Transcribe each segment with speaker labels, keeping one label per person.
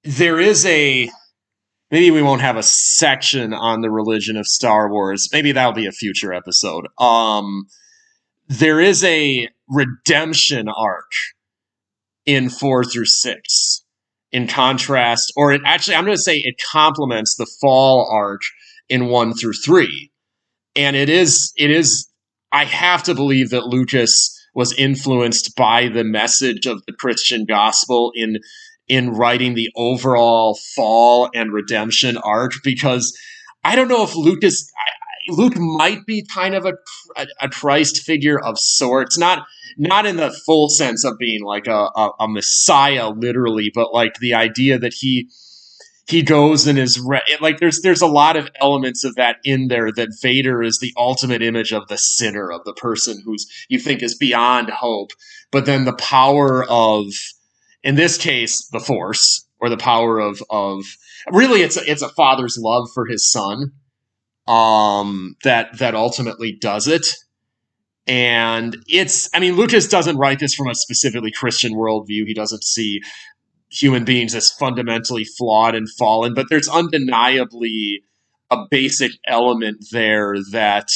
Speaker 1: there is a maybe we won't have a section on the religion of Star Wars. Maybe that'll be a future episode. There is a redemption arc in 4 through 6. In contrast, or it actually, I'm going to say it complements the fall arc in 1 through 3. And it is, I have to believe that Lucas was influenced by the message of the Christian gospel in writing the overall fall and redemption arc, because I don't know if Luke might be kind of a Christ figure of sorts, not in the full sense of being like a messiah literally, but like the idea that he goes and like there's a lot of elements of that in there, that Vader is the ultimate image of the sinner, of the person who's you think is beyond hope, but then the power of, in this case, the Force, or the power of really it's a father's love for his son, that ultimately does it. And I mean, Lucas doesn't write this from a specifically Christian worldview. He doesn't see human beings as fundamentally flawed and fallen, but there's undeniably a basic element there that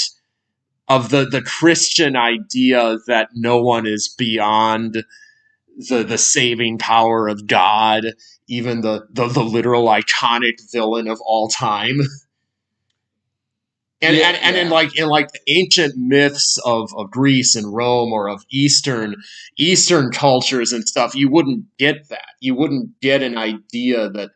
Speaker 1: of the Christian idea that no one is beyond the saving power of God, even the literal iconic villain of all time. And in the ancient myths of Greece and Rome, or of Eastern cultures and stuff, you wouldn't get that. You wouldn't get an idea that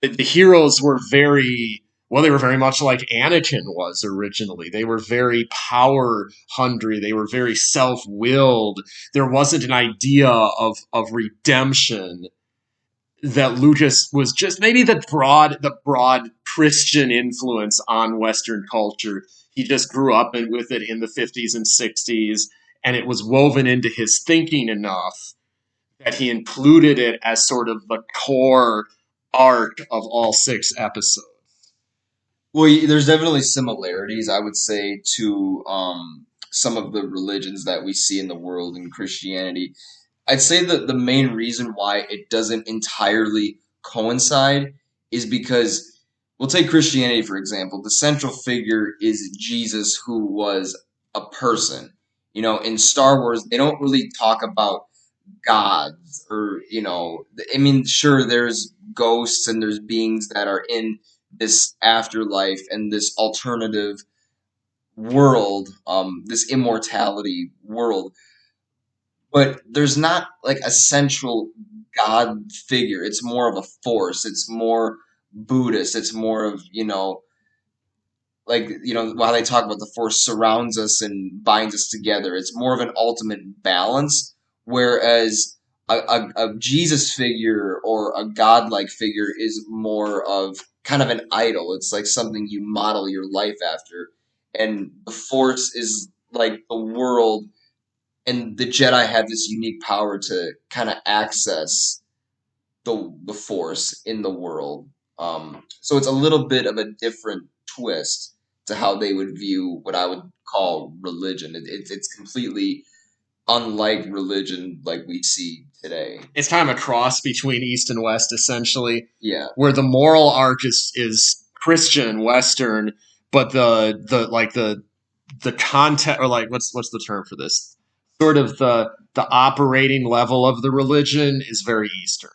Speaker 1: the heroes were they were very much like Anakin was originally. They were very power hungry. They were very self-willed. There wasn't an idea of redemption. That Lucas was just maybe the broad Christian influence on Western culture. He just grew up with it in the 50s and 60s, and it was woven into his thinking enough that he included it as sort of the core arc of all 6 episodes.
Speaker 2: Well, there's definitely similarities, I would say, to some of the religions that we see in the world in Christianity. I'd say that the main reason why it doesn't entirely coincide is because, we'll take Christianity for example. The central figure is Jesus, who was a person. In Star Wars, they don't really talk about gods, or, I mean, sure, there's ghosts and there's beings that are in this afterlife and this alternative world, this immortality world. But there's not like a central God figure. It's more of a force. It's more Buddhist. It's more of, while they talk about the force surrounds us and binds us together, it's more of an ultimate balance. Whereas a Jesus figure or a godlike figure is more of kind of an idol. It's like something you model your life after. And the force is like the world, and the Jedi have this unique power to kind of access the Force in the world. So it's a little bit of a different twist to how they would view what I would call religion. It's completely unlike religion like we see today.
Speaker 1: It's kind of a cross between East and West, essentially.
Speaker 2: Yeah.
Speaker 1: Where the moral arc is Christian and Western, but the content, or like what's the term for this? Sort of the operating level of the religion is very Eastern.